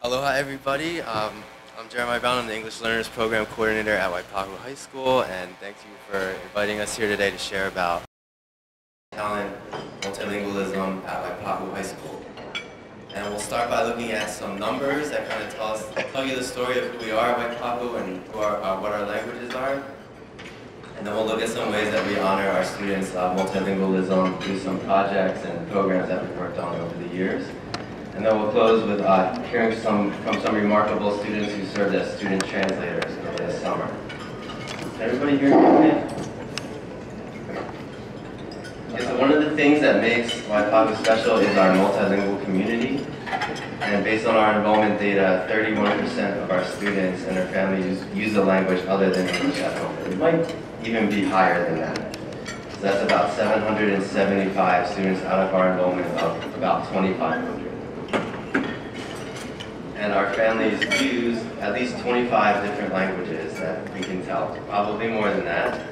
Aloha everybody, I'm Jeremiah Brown, I'm the English Learners Program Coordinator at Waipahu High School, and thank you for inviting us here today to share about talent, multilingualism at Waipahu High School. And we'll start by looking at some numbers that kind of tell you the story of who we are at Waipahu and what our languages are. And then we'll look at some ways that we honor our students' multilingualism through some projects and programs that we've worked on over the years. And then we'll close with hearing from some remarkable students who served as student translators over this summer. Can everybody hear me okay? Okay, so one of the things that makes Waipahu special is our multilingual community. And based on our enrollment data, 31% of our students and their families use a language other than English at home. It might even be higher than that. So that's about 775 students out of our enrollment of about 2,500. And our families use at least 25 different languages that we can tell, probably more than that,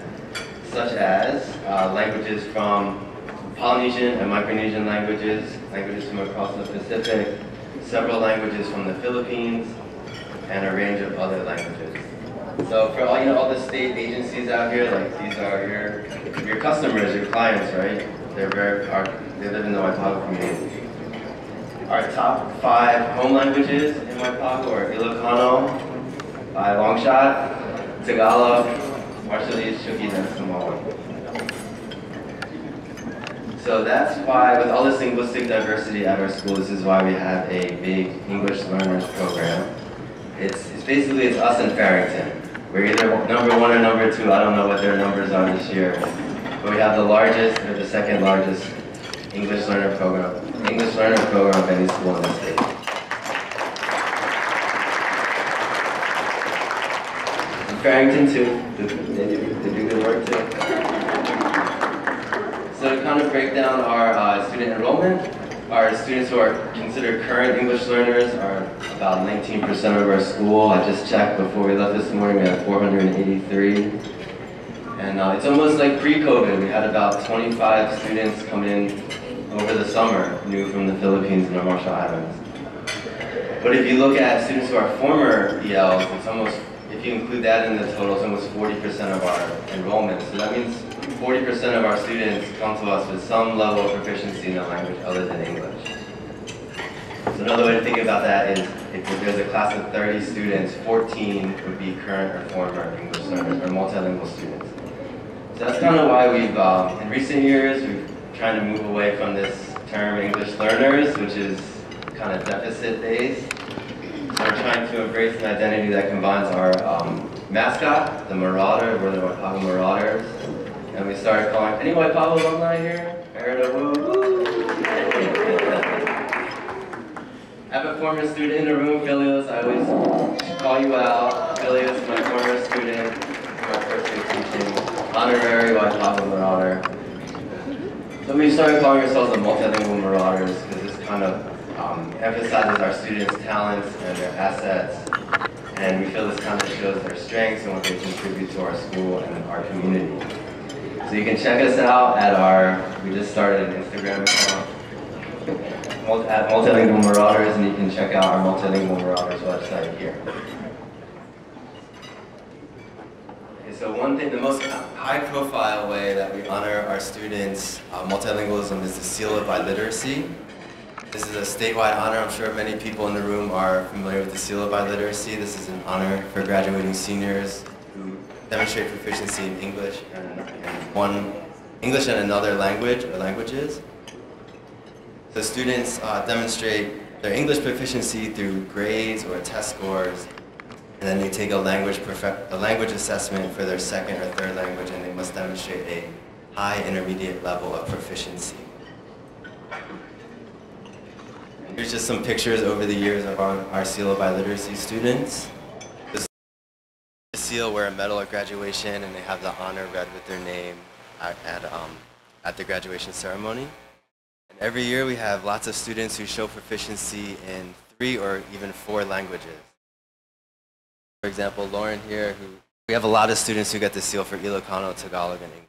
such as languages from Polynesian and Micronesian languages, languages from across the Pacific, several languages from the Philippines, and a range of other languages. So for all the state agencies out here, like these are your customers, your clients, right? They live in the Waipahu community. Our top 5 home languages in Waipahu are Ilocano, by a long shot, Tagalog, Marshallese, Shuki, and Samoan. So that's why, with all this linguistic diversity at our school, this is why we have a big English Learners program. It's us and Farrington. We're either number 1 or number 2. I don't know what their numbers are this year, but we have the largest or the second largest English Learner program of any school in the state. And Farrington too, they do good work too. So to kind of break down our student enrollment, our students who are considered current English learners are about 19% of our school. I just checked before we left this morning, we had 483. And it's almost like pre-COVID. We had about 25 students come in over the summer, new from the Philippines and the Marshall Islands. But if you look at students who are former ELs, it's almost, if you include that in the total, it's almost 40% of our enrollment. So that means 40% of our students come to us with some level of proficiency in a language other than English. So another way to think about that is, if there's a class of 30 students, 14 would be current or former English learners, or multilingual students. So that's kind of why we've, in recent years, we've trying to move away from this term English learners, which is kind of deficit-based. So we're trying to embrace an identity that combines our mascot, the Marauder, we're the Waipahu Marauders. And we started calling, any Waipahu alumni here? I have a former student in the room, Phileas. I always call you out. Phileas, my former student, my first year teaching, honorary Waipahu Marauder. So we started calling ourselves the Multilingual Marauders because this kind of emphasizes our students' talents and their assets, and we feel this kind of shows their strengths and what they contribute to our school and our community. So you can check us out at we just started an Instagram account at Multilingual Marauders, and you can check out our Multilingual Marauders website here. So one thing, the most high-profile way that we honor our students' multilingualism is the Seal of Biliteracy. This is a statewide honor. I'm sure many people in the room are familiar with the Seal of Biliteracy. This is an honor for graduating seniors who demonstrate proficiency in English and English and another language or languages. So students demonstrate their English proficiency through grades or test scores. And then they take a language assessment for their second or third language, and they must demonstrate a high intermediate level of proficiency. And here's just some pictures over the years of our Seal of Biliteracy students. The seal wear a medal at graduation, and they have the honor read with their name at the graduation ceremony. And every year we have lots of students who show proficiency in 3 or even 4 languages. For example, Lauren here, we have a lot of students who get the seal for Ilocano, Tagalog, and English.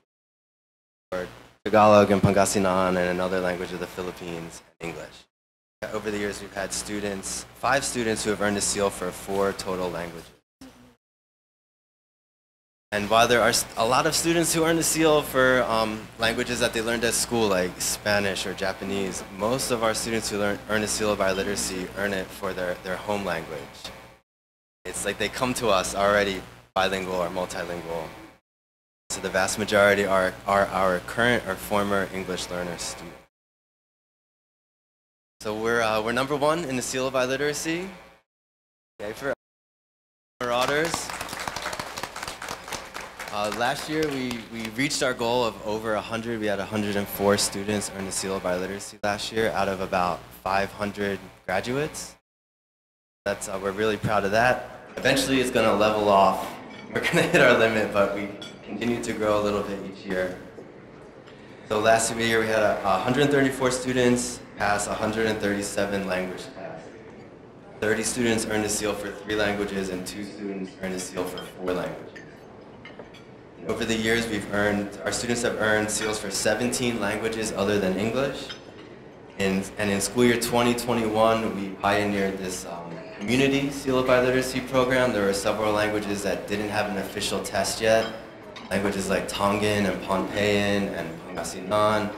Or Tagalog and Pangasinan and another language of the Philippines, and English. Over the years, we've had 5 students who have earned a seal for 4 total languages. And while there are a lot of students who earn a seal for languages that they learned at school, like Spanish or Japanese, most of our students who earn a seal of biliteracy earn it for their home language. It's like they come to us already bilingual or multilingual. So the vast majority are our current or former English learner students. So we're number 1 in the seal of biliteracy. Okay, for Marauders. Last year we reached our goal of over 100. We had 104 students earn the seal of biliteracy last year out of about 500 graduates. We're really proud of that. Eventually it's going to level off. We're going to hit our limit, but we continue to grow a little bit each year. So last year we had 134 students pass 137 language tests. 30 students earned a seal for 3 languages and 2 students earned a seal for 4 languages. And over the years our students have earned seals for 17 languages other than English. And in school year 2021 we pioneered this community seal of biliteracy program. There were several languages that didn't have an official test yet. Languages like Tongan and Pohnpeian and Pangasinan,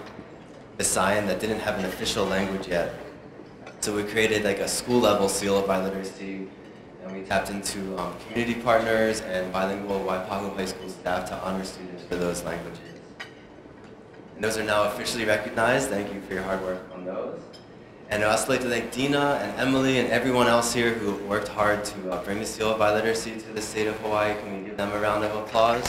Visayan that didn't have an official language yet. So we created like a school-level seal of biliteracy, and we tapped into community partners and bilingual Waipahu High School staff to honor students for those languages. And those are now officially recognized. Thank you for your hard work on those. And I'd also like to thank Dina and Emily and everyone else here who worked hard to bring the seal of biliteracy to the state of Hawaii. Can we give them a round of applause?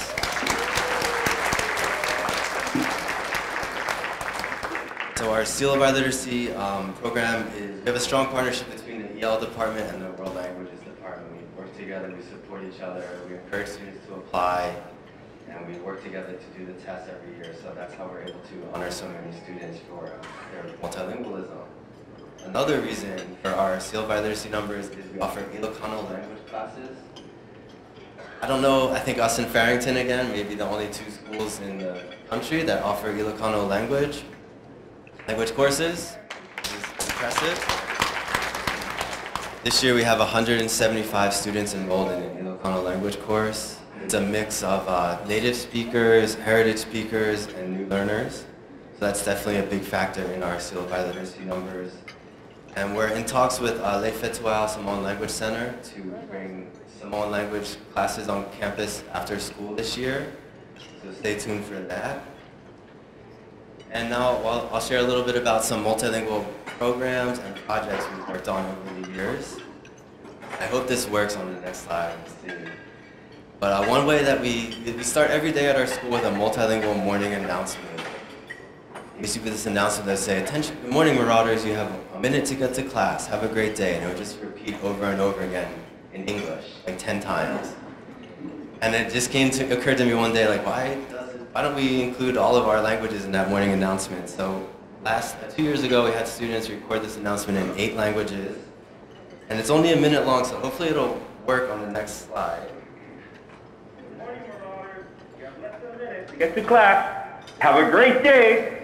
So our Seal of Biliteracy program we have a strong partnership between the EL department and the World Languages department. We work together, we support each other, we encourage students to apply, and we work together to do the tests every year. So that's how we're able to honor so many students for their multilingualism. Another reason for our Seal of Biliteracy numbers is we offer Ilocano language classes. I don't know, I think us and Farrington again, maybe the only 2 schools in the country that offer Ilocano language courses, which is impressive. This year we have 175 students enrolled in an Ilocano language course. It's a mix of native speakers, heritage speakers, and new learners. So that's definitely a big factor in our Seal of Biliteracy numbers. And we're in talks with Le Fetual Samoan Language Center to bring Samoan language classes on campus after school this year. So stay tuned for that. And now I'll share a little bit about some multilingual programs and projects we've worked on over the years. I hope this works on the next slide. Let's see. But one way that we start every day at our school with a multilingual morning announcement. We see this announcement that say, "Attention, good morning, Marauders. You have a minute to get to class. Have a great day." And it would just repeat over and over again in English, like 10 times. And it just occurred to me one day, like, why don't we include all of our languages in that morning announcement? So 2 years ago, we had students record this announcement in 8 languages. And it's only a minute long, so hopefully it'll work on the next slide. Good morning, Marauders. You have less than a minute to get to class. Have a great day.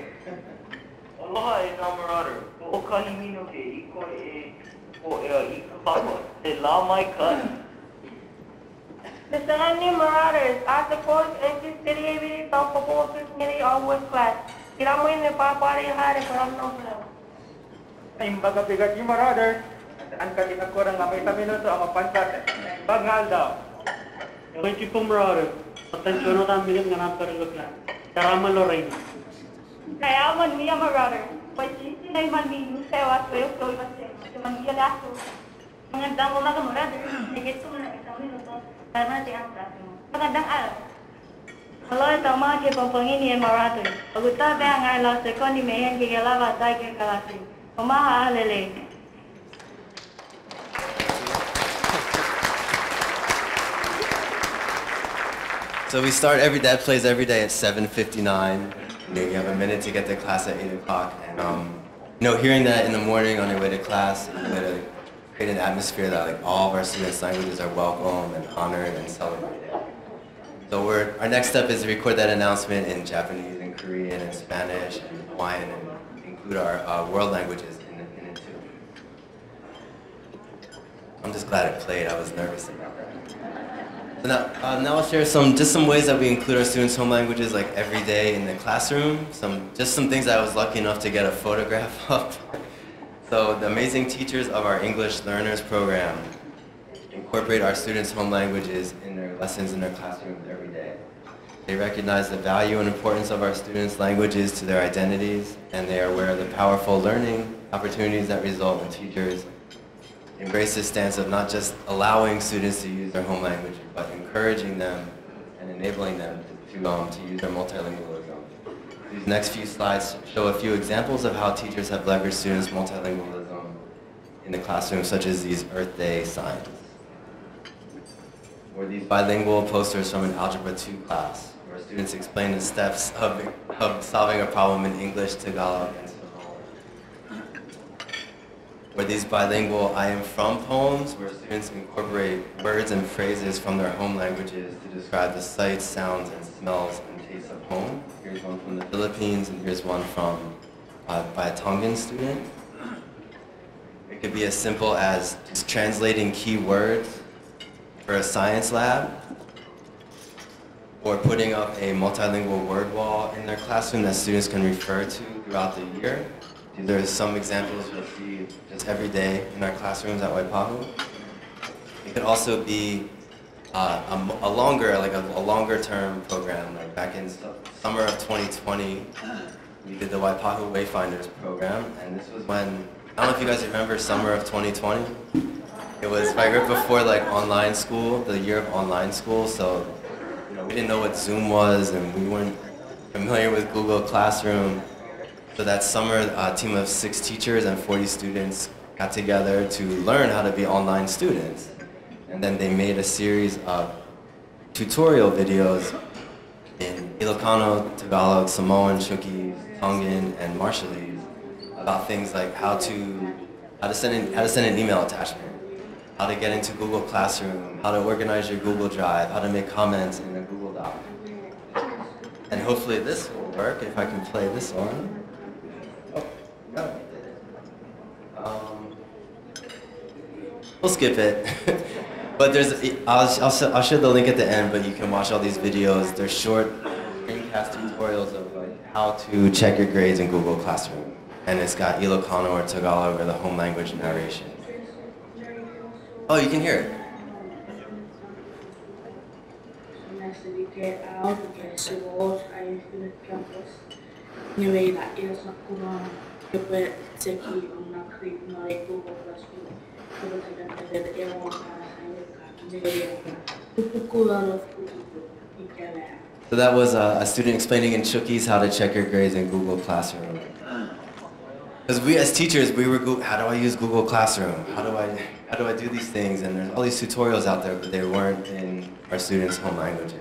Aloha e nā marauder. Ko kahimino ke iko i ka papa. Te la mai kai. Mr. Andy Marauders, I support English City of Proposals Committee on West Class. Kiramuin ne papari hari from Nobel. Ang baga bigat ni Marauders. Ang kanina ko rin nga may minuto ang mapansat. Bangal daw. Thank you po marauder. Atensyon na milim nga naparilo class. Taraman Lorraine. Kaya man niya Marauder. Pwede sinay man ni sewa suyo suyo kasi. Tumanggiya laso. Mga damo mga Marauder. Sige ito na isang minuto. Karena di angkat. Magandang araw. Hello, ito mga kipapangini ang Marauder. Paguta ba ang araw sa kondi mayan kikalawa tayo kikalasi. Umaha alele. So we start that plays every day at 7:59. You have a minute to get to class at 8 o'clock. And hearing that in the morning on your way to class, it's going to create an atmosphere that like all of our students' languages are welcome and honored and celebrated. So our next step is to record that announcement in Japanese and Korean and Spanish and Hawaiian and include our world languages in it too. I'm just glad it played. I was nervous about that. So now I'll share some ways that we include our students' home languages like every day in the classroom. Some things that I was lucky enough to get a photograph of. So the amazing teachers of our English Learners program incorporate our students' home languages in their lessons in their classrooms every day. They recognize the value and importance of our students' languages to their identities, and they are aware of the powerful learning opportunities that result when teachers embrace this stance of not just allowing students to use their home language, but encouraging them and enabling them to use their multilingualism. These next few slides show a few examples of how teachers have leveraged students' multilingualism in the classroom, such as these Earth Day signs, or these bilingual posters from an Algebra 2 class, where students explain the steps of solving a problem in English, Tagalog, and or these bilingual I am from poems, where students incorporate words and phrases from their home languages to describe the sights, sounds, and smells and tastes of home. Here's one from the Philippines, and here's one by a Tongan student. It could be as simple as just translating key words for a science lab, or putting up a multilingual word wall in their classroom that students can refer to throughout the year. These are some examples you'll see just every day in our classrooms at Waipahu. It could also be a longer term program. Like back in summer of 2020, we did the Waipahu Wayfinders program, and this was when, I don't know if you guys remember summer of 2020. It was right before like online school, the year of online school, so we didn't know what Zoom was, and we weren't familiar with Google Classroom. So that summer, a team of 6 teachers and 40 students got together to learn how to be online students. And then they made a series of tutorial videos in Ilocano, Tagalog, Samoan, Chuukese, Tongan, and Marshallese about things like how to send an email attachment, how to get into Google Classroom, how to organize your Google Drive, how to make comments in a Google Doc. And hopefully this will work if I can play this one. We'll skip it. But I'll share the link at the end, but you can watch all these videos. They're short screencast tutorials of like how to check your grades in Google Classroom. And it's got Ilocano or Tagalog or the home language narration. Oh, you can hear it. So that was a student explaining in Chuukese how to check your grades in Google Classroom. Because we as teachers, we were, how do I use Google Classroom? How do I do these things? And there's all these tutorials out there, but they weren't in our students' home languages.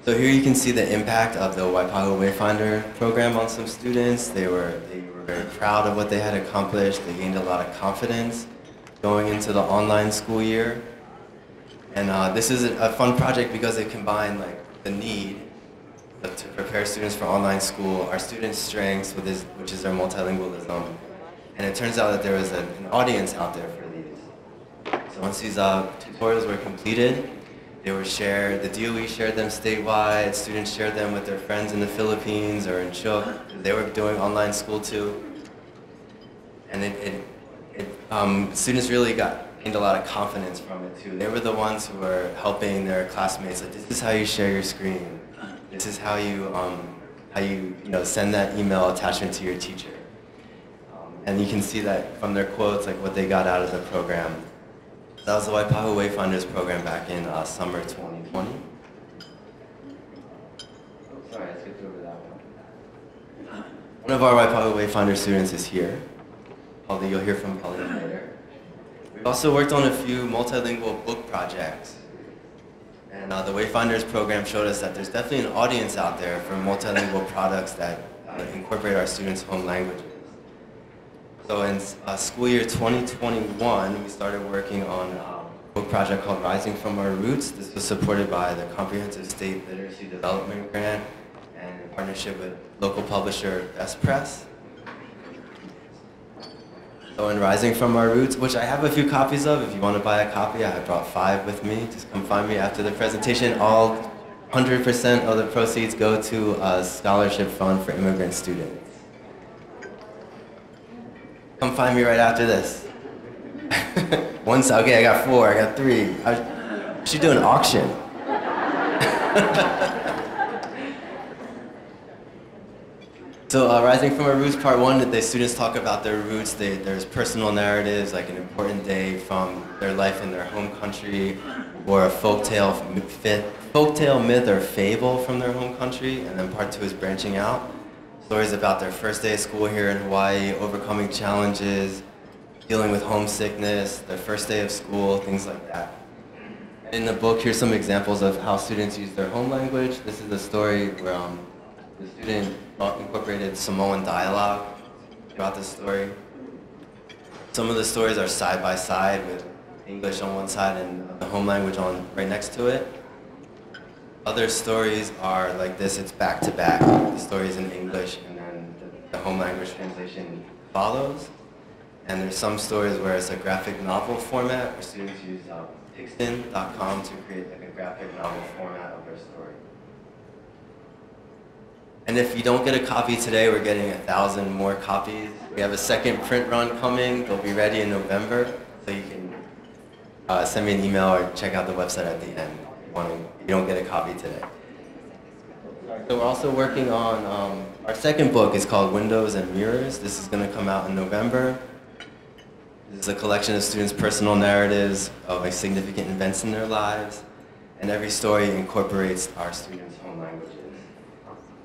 So here you can see the impact of the Waipahu Wayfinder program on some students. They were very proud of what they had accomplished. They gained a lot of confidence going into the online school year. And this is a fun project because it combined like the need to prepare students for online school, our students' strengths, which is their multilingualism. And it turns out that there was an audience out there for these. So once these tutorials were completed, they were shared, the DOE shared them statewide, students shared them with their friends in the Philippines or in Chuuk. They were doing online school too. And students really gained a lot of confidence from it too. They were the ones who were helping their classmates, like, this is how you share your screen. This is how you send that email attachment to your teacher. And you can see that from their quotes, like what they got out of the program. That was the Waipahu Wayfinders program back in summer 2020. Sorry, I skipped over that one. One of our Waipahu Wayfinder students is here. You'll hear from Pauline later. We've also worked on a few multilingual book projects. And the Wayfinders program showed us that there's definitely an audience out there for multilingual products that incorporate our students' home languages. So in school year 2021, we started working on a book project called Rising from Our Roots. This was supported by the Comprehensive State Literacy Development Grant and in partnership with local publisher Best Press. So in Rising from Our Roots, which I have a few copies of, if you want to buy a copy, I brought 5 with me. Just come find me after the presentation. All 100% of the proceeds go to a scholarship fund for immigrant students. Come find me right after this. Okay, I got 4, I got 3. I should do an auction. So Rising from Our Roots, part 1, the students talk about their roots. There's personal narratives, like an important day from their life in their home country, or a folktale, myth, or fable from their home country. And then part 2 is branching out. Stories about their first day of school here in Hawaii, overcoming challenges, dealing with homesickness, their first day of school, things like that. In the book, here's some examples of how students use their home language. This is a story where the student incorporated Samoan dialogue throughout the story. Some of the stories are side by side with English on one side and the home language on right next to it. Other stories are like this, it's back to back. The story is in English and then the home language translation follows. And there's some stories where it's a graphic novel format where students use Pixton.com to create like a graphic novel format of their story. And if you don't get a copy today, we're getting 1,000 more copies. We have a second print run coming. They'll be ready in November. So you can send me an email or check out the website at the end if you don't get a copy today. So we're also working on, our second book is called Windows and Mirrors. This is going to come out in November. This is a collection of students' personal narratives of like, significant events in their lives. And every story incorporates our students' home languages.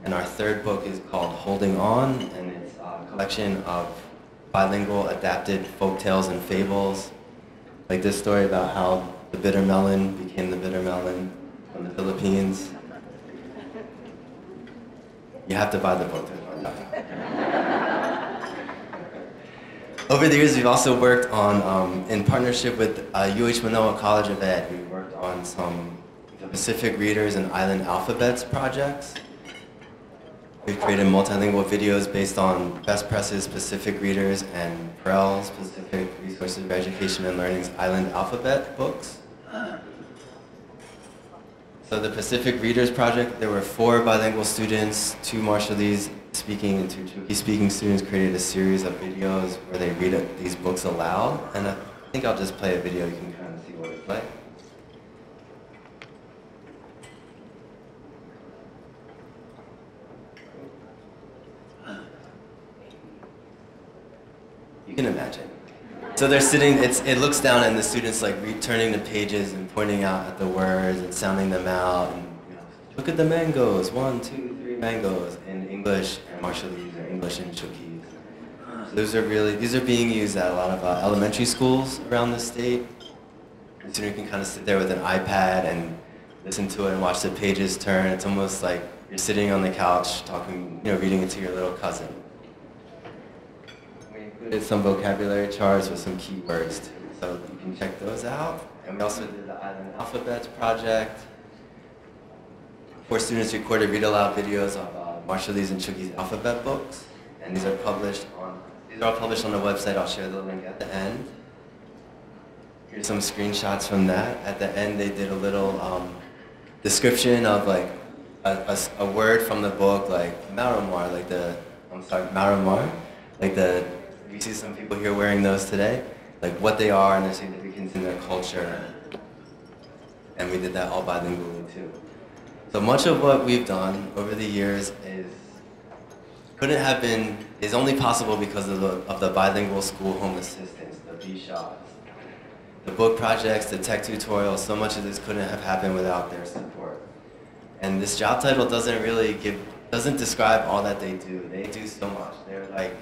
And our third book is called Holding On, and it's a collection of bilingual adapted folk tales and fables. Like this story about how the bitter melon became the bitter melon from the Philippines. You have to buy the book to find out. Over the years, we've also worked on, in partnership with UH Manoa College of Ed, we worked on some Pacific Readers and Island Alphabets projects. We've created multilingual videos based on Best Press's Pacific Readers and Perel's Pacific Resources for Education and Learning's Island Alphabet books. So the Pacific Readers Project, there were 4 bilingual students, 2 Marshallese speaking and 2 Chuukese speaking students created a series of videos where they read these books aloud. And I think I'll just play a video, you can kind of see what it's like. You can imagine. So they're sitting, it looks down and the students like turning the pages and pointing out at the words and sounding them out. And, you know, look at the mangoes, 1, 2, 3 mangoes in English and Marshallese or English and Chuukese. So these are being used at a lot of elementary schools around the state. The student can kind of sit there with an iPad and listen to it and watch the pages turn. It's almost like you're sitting on the couch talking, you know, reading it to your little cousin. Did some vocabulary charts with some keywords too, so you can check those out. And we also did the Island Alphabets project. 4 students recorded read-aloud videos of Marshallese and Chuukese alphabet books, and these are all published on the website. I'll share the link at the end. Here's some screenshots from that. At the end, they did a little description of like a word from the book, like Maramar, Maramar, like the. You see some people here wearing those today, like what they are and their significance in their culture. And we did that all bilingually too. So much of what we've done over the years is only possible because of the bilingual school home assistants, the BSHAs. The book projects, the tech tutorials, so much of this couldn't have happened without their support. And this job title doesn't describe all that they do. They do so much. They're like,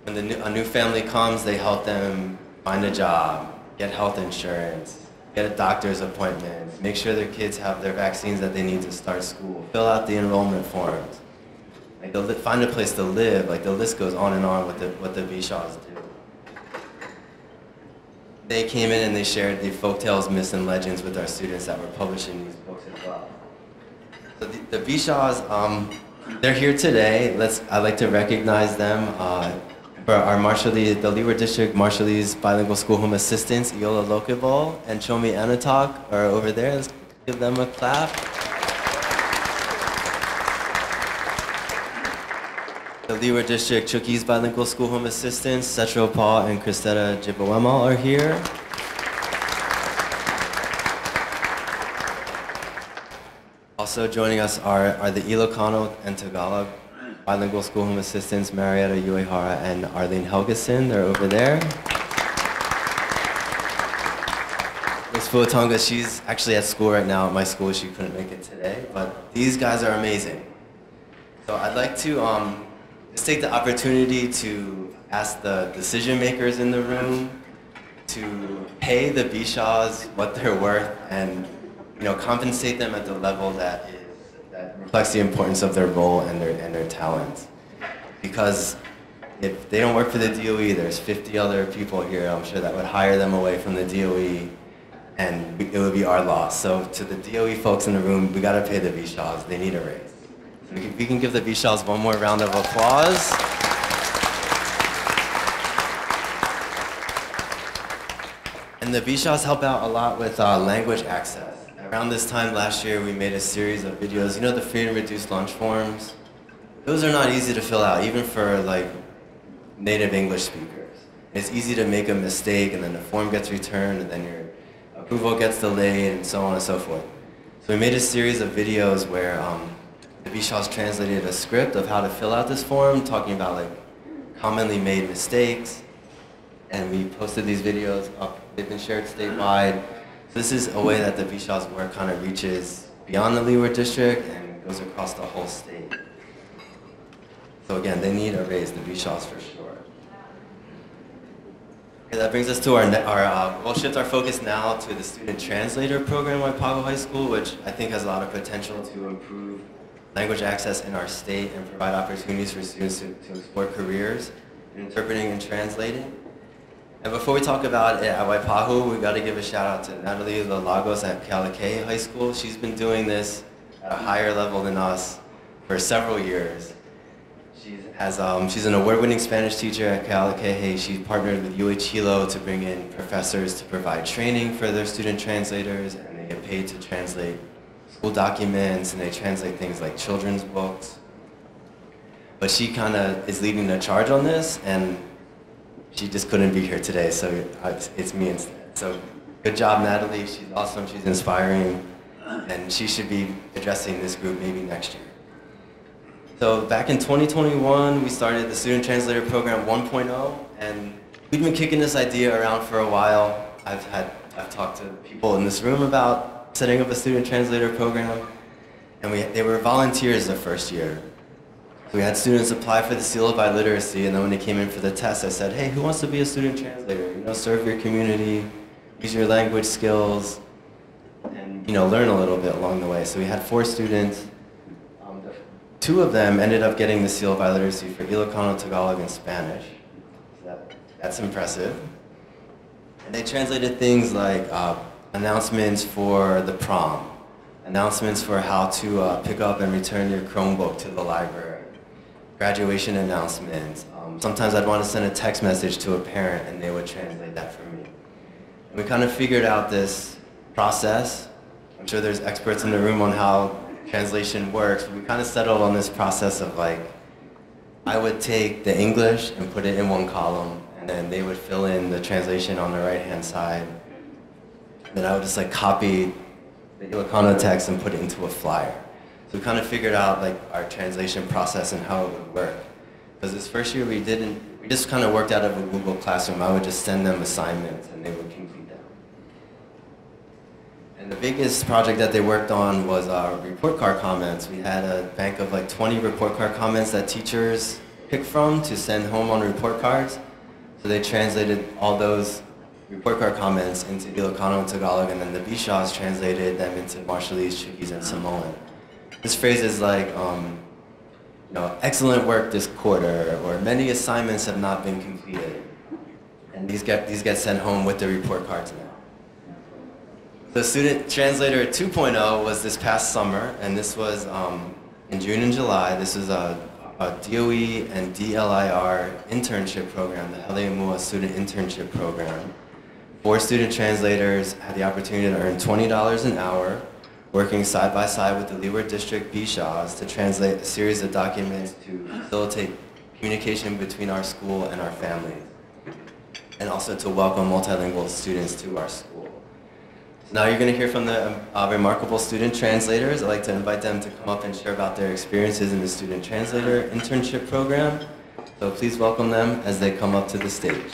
when a new family comes, they help them find a job, get health insurance, get a doctor's appointment, make sure their kids have their vaccines that they need to start school, fill out the enrollment forms. Like they'll find a place to live. Like the list goes on and on with what the BSHAs do. They came in and they shared the folktales, myths, and legends with our students that were publishing these books as well. So the BSHAs, they're here today. I'd like to recognize them. for our Marshallese, the Leeward District Marshallese Bilingual School Home Assistants, Iola Lokibol and Chomi Anatok are over there. Let's give them a clap. The Leeward District Chukis Bilingual School Home Assistants, Setro Paul and Christetta Jibawema are here. Also joining us are the Ilocano and Tagalog Bilingual School Home Assistants, Marietta Uehara and Arlene Helgeson. They're over there. Miss Fuatonga, she's actually at school right now at my school. She couldn't make it today, but these guys are amazing. So I'd like to just take the opportunity to ask the decision makers in the room to pay the Bishaws what they're worth and compensate them at the level that reflects the importance of their role and their talents. Because if they don't work for the DOE, there's 50 other people here, I'm sure, that would hire them away from the DOE, and it would be our loss. So to the DOE folks in the room, we gotta pay the Bishaws. They need a raise. So we can give the Bishaws one more round of applause. And the Bishaws help out a lot with language access. Around this time last year, we made a series of videos. You know the free and reduced lunch forms? Those are not easy to fill out, even for native English speakers. It's easy to make a mistake, and then the form gets returned, and then your approval gets delayed, and so on and so forth. So we made a series of videos where the Bishaws translated a script of how to fill out this form, talking about commonly made mistakes, and we posted these videos up. They've been shared statewide. So this is a way that the Bishaws work kind of reaches beyond the Leeward District and goes across the whole state. So again, they need a raise, the Bishaws for sure. Okay, that brings us to we'll shift our focus now to the student translator program at Waipahu High School, which I think has a lot of potential to improve language access in our state and provide opportunities for students to explore careers in interpreting and translating. And before we talk about it at Waipahu, we've got to give a shout out to Natalie Lagos at Kealakekee High School. She's been doing this at a higher level than us for several years. She's an award-winning Spanish teacher at Kealakekee. She's partnered with UH Hilo to bring in professors to provide training for their student translators, and they get paid to translate school documents, and they translate things like children's books. But she kind of is leading the charge on this, and she just couldn't be here today, so it's me instead. So good job, Natalie. She's awesome, she's inspiring, and she should be addressing this group maybe next year. So back in 2021, we started the Student Translator Program 1.0, and we've been kicking this idea around for a while. I've talked to people in this room about setting up a Student Translator Program, and they were volunteers the first year. We had students apply for the seal of biliteracy, and then when they came in for the test, I said, hey, who wants to be a student translator? Serve your community, use your language skills, and learn a little bit along the way. So we had 4 students. 2 of them ended up getting the seal of biliteracy for Ilocano, Tagalog, and Spanish. So that's impressive. And they translated things like announcements for the prom, announcements for how to pick up and return your Chromebook to the library, graduation announcements. Sometimes I'd want to send a text message to a parent, and they would translate that for me. And we kind of figured out this process. I'm sure there's experts in the room on how translation works, but we kind of settled on this process of I would take the English and put it in one column, and then they would fill in the translation on the right-hand side. Then I would just copy the Ilocano text and put it into a flyer. So we kind of figured out our translation process and how it would work. Because this first year we just kind of worked out of a Google Classroom. I would just send them assignments and they would complete them. And the biggest project that they worked on was report card comments. We had a bank of 20 report card comments that teachers picked from to send home on report cards. So they translated all those report card comments into Ilocano and Tagalog, and then the Bishaws translated them into Marshallese, Chukis, and Samoan. This phrase is excellent work this quarter, or many assignments have not been completed. And these get sent home with the report cards now. The Student Translator 2.0 was this past summer, and this was in June and July. This was DOE and DLIR internship program, the Hale'emua Student Internship Program. 4 student translators had the opportunity to earn $20 an hour, working side by side with the Leeward District Bishaws to translate a series of documents to facilitate communication between our school and our families, and also to welcome multilingual students to our school. Now you're going to hear from the remarkable student translators. I'd like to invite them to come up and share about their experiences in the Student Translator Internship Program. So please welcome them as they come up to the stage.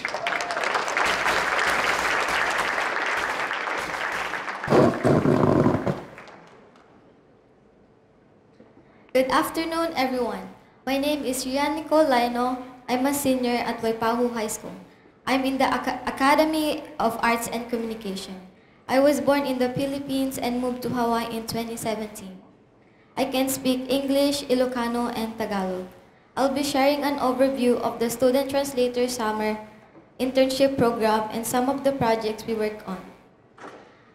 Good afternoon, everyone. My name is Rian Nicole Laino. I'm a senior at Waipahu High School. I'm in the Academy of Arts and Communication. I was born in the Philippines and moved to Hawaii in 2017. I can speak English, Ilocano, and Tagalog. I'll be sharing an overview of the Student Translator Summer Internship Program and some of the projects we work on.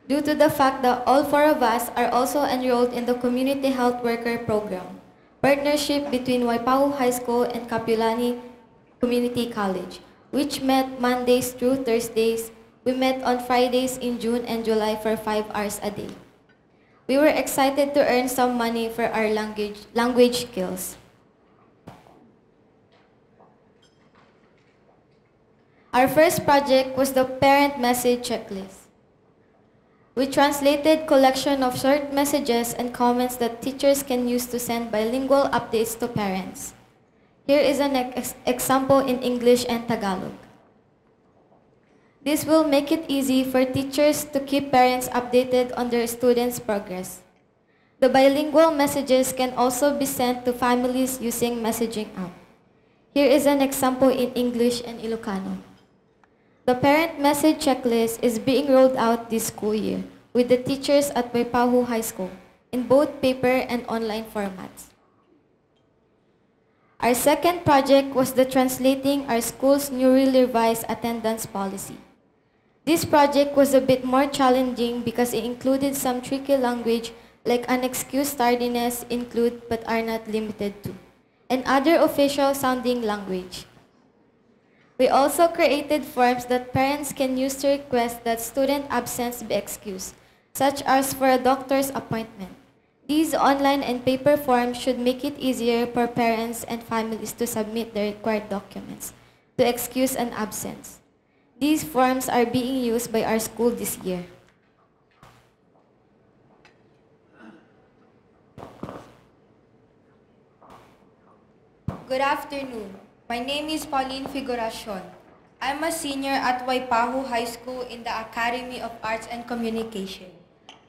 Due to the fact that all 4 of us are also enrolled in the Community Health Worker Program, partnership between Waipahu High School and Kapilani Community College, which met Mondays through Thursdays. We met on Fridays in June and July for 5 hours a day. We were excited to earn some money for our language skills. Our first project was the Parent Message Checklist. We translated collection of short messages and comments that teachers can use to send bilingual updates to parents. Here is an example in English and Tagalog. This will make it easy for teachers to keep parents updated on their students' progress. The bilingual messages can also be sent to families using messaging app. Here is an example in English and Ilocano. The Parent Message Checklist is being rolled out this school year with the teachers at Waipahu High School in both paper and online formats. Our second project was the translating our school's newly revised attendance policy. This project was a bit more challenging because it included some tricky language like unexcused tardiness include but are not limited to, and other official sounding language. We also created forms that parents can use to request that student absence be excused, such as for a doctor's appointment. These online and paper forms should make it easier for parents and families to submit the required documents to excuse an absence. These forms are being used by our school this year. Good afternoon. My name is Pauline Figuracion. I'm a senior at Waipahu High School in the Academy of Arts and Communication.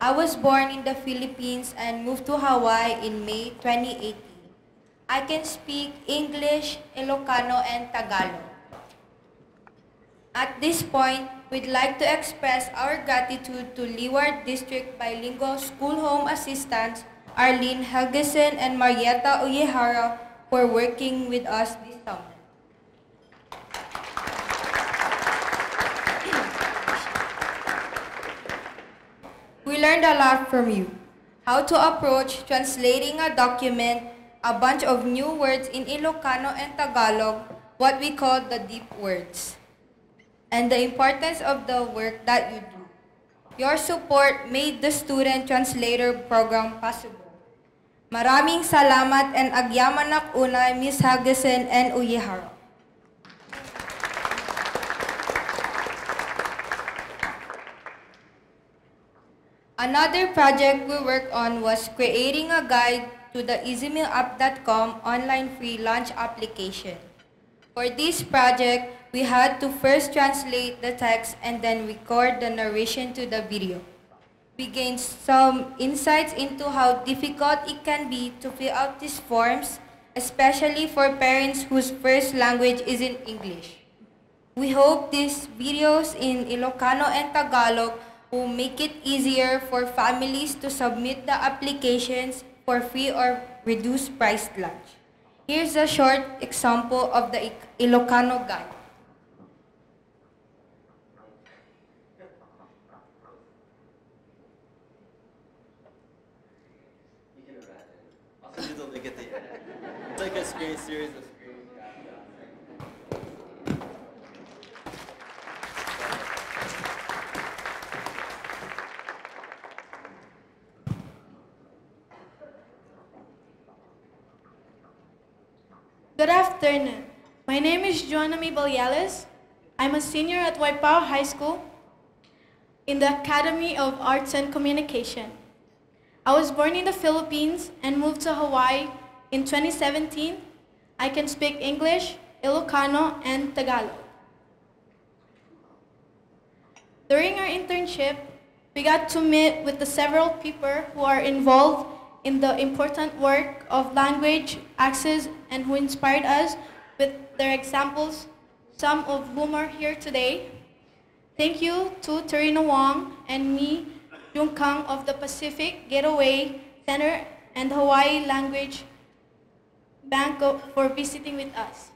I was born in the Philippines and moved to Hawaii in May 2018. I can speak English, Ilocano, and Tagalog. At this point, we'd like to express our gratitude to Leeward District Bilingual School Home Assistants Arlene Helgesen and Marietta Uyehara for working with us this summer. We learned a lot from you. How to approach translating a document, a bunch of new words in Ilocano and Tagalog, what we call the deep words, and the importance of the work that you do. Your support made the Student Translator Program possible. Maraming salamat and agyamanak unay Ms. Hagesen and Uyehara. Another project we worked on was creating a guide to the easymealapp.com online free lunch application. For this project, we had to first translate the text and then record the narration to the video. We gained some insights into how difficult it can be to fill out these forms, especially for parents whose first language isn't English. We hope these videos in Ilocano and Tagalog will make it easier for families to submit the applications for free or reduced priced lunch. Here's a short example of the Ilocano guide. You can imagine. Also do the able to get the internet. It's like a series of screens. Good afternoon. My name is Joanna Baliales. I'm a senior at Waipahu High School in the Academy of Arts and Communication. I was born in the Philippines and moved to Hawaii in 2017. I can speak English, Ilocano, and Tagalog. During our internship, we got to meet with the several people who are involved in the important work of language access and who inspired us with their examples, some of whom are here today. Thank you to Terina Wong and me, Jung Kang of the Pacific Getaway Center and Hawaii Language Bank for visiting with us.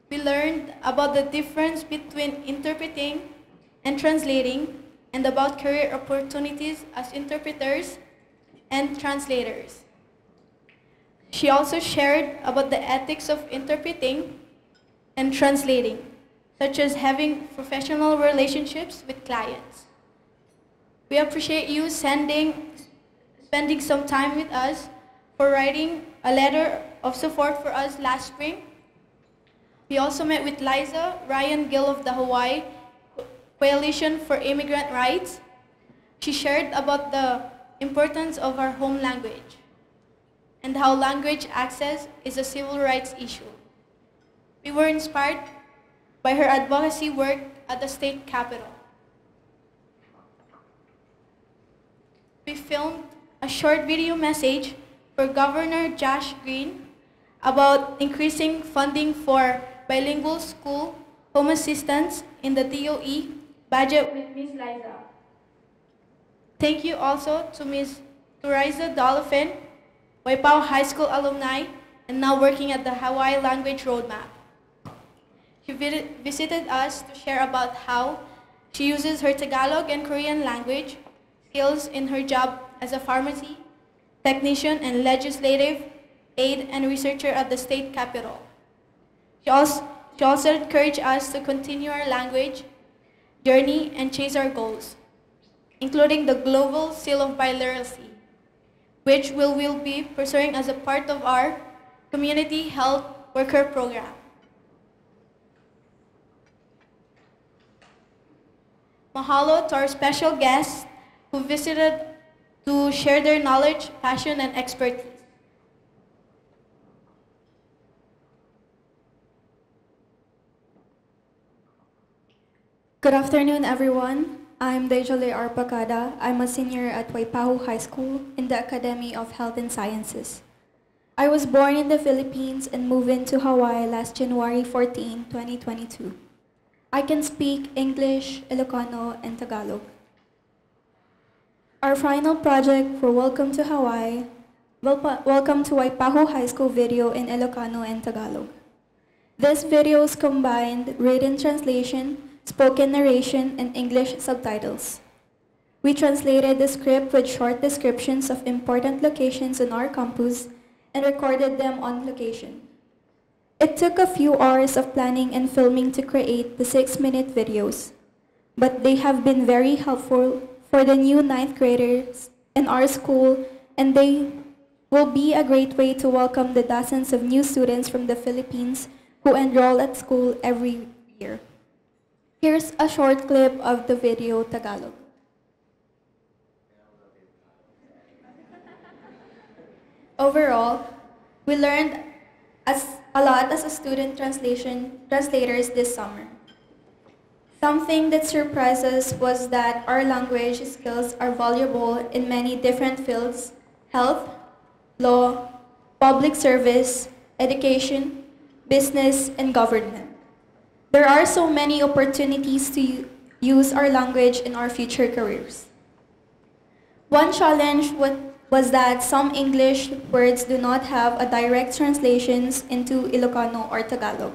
We learned about the difference between interpreting and translating, and about career opportunities as interpreters and translators. She also shared about the ethics of interpreting and translating, such as having professional relationships with clients. We appreciate you spending some time with us for writing a letter of support for us last spring. We also met with Liza Ryan Gill of the Hawaii Coalition for Immigrant Rights. She shared about the importance of our home language and how language access is a civil rights issue. We were inspired by her advocacy work at the state capitol. We filmed a short video message for Governor Josh Green about increasing funding for bilingual school home assistance in the DOE budget with Ms. Liza. Thank you also to Ms. Turiza Dolphin, Waipahu High School alumni, and now working at the Hawaii Language Roadmap. She visited us to share about how she uses her Tagalog and Korean language skills in her job as a pharmacy technician and legislative aide and researcher at the state capitol. She also encouraged us to continue our language journey and chase our goals, including the Global Seal of Biliteracy, which we will be pursuing as a part of our Community Health Worker Program. Mahalo to our special guests who visited to share their knowledge, passion, and expertise. Good afternoon, everyone. I'm Dejole Arpacada. I'm a senior at Waipahu High School in the Academy of Health and Sciences. I was born in the Philippines and moved into Hawaii last January 14, 2022. I can speak English, Ilocano, and Tagalog. Our final project for Welcome to Hawaii, Welcome to Waipahu High School video in Ilocano and Tagalog. This videos combined written translation, spoken narration, and English subtitles. We translated the script with short descriptions of important locations on our campus and recorded them on location. It took a few hours of planning and filming to create the 6-minute videos, but they have been very helpful for the new 9th graders in our school, and they will be a great way to welcome the dozens of new students from the Philippines who enroll at school every year. Here's a short clip of the video Tagalog. Overall, we learned a lot as a student translators this summer. Something that surprised us was that our language skills are valuable in many different fields: health, law, public service, education, business, and government. There are so many opportunities to use our language in our future careers. One challenge was that some English words do not have a direct translations into Ilocano or Tagalog.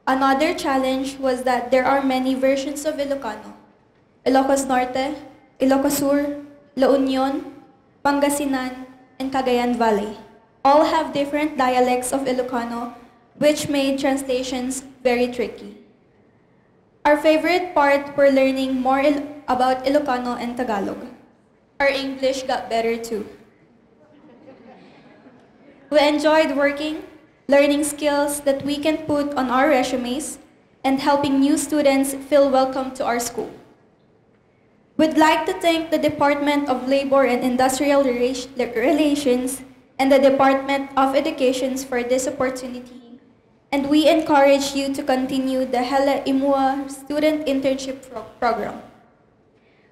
Another challenge was that there are many versions of Ilocano, Ilocos Norte, Ilocos Sur, La Union, Pangasinan, and Cagayan Valley. All have different dialects of Ilocano, which made translations very tricky. Our favorite part were learning more about Ilocano and Tagalog. Our English got better too. We enjoyed working, learning skills that we can put on our resumes, and helping new students feel welcome to our school. We'd like to thank the Department of Labor and Industrial Relations and the Department of Education for this opportunity, and we encourage you to continue the Hela Imua Student Internship Program.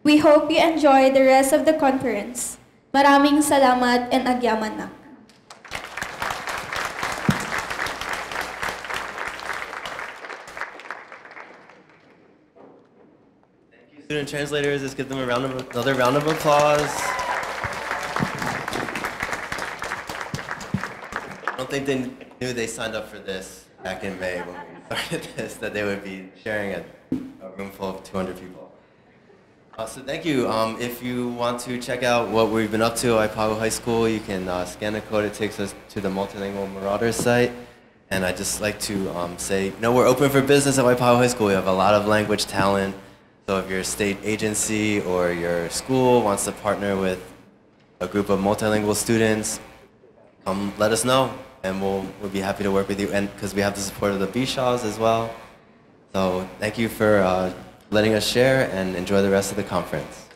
We hope you enjoy the rest of the conference. Maraming salamat and agyaman na. Student translators, let's give them another round of applause. I don't think they knew they signed up for this back in May when we started this, that they would be sharing a room full of 200 people. So thank you. If you want to check out what we've been up to at Waipahu High School, you can scan the code. It takes us to the Multilingual Marauders site. And I'd just like to say, we're open for business at Waipahu High School. We have a lot of language talent. So if your state agency or your school wants to partner with a group of multilingual students, let us know, and we'll be happy to work with you. And because we have the support of the Bishaws as well. So thank you for letting us share, and enjoy the rest of the conference.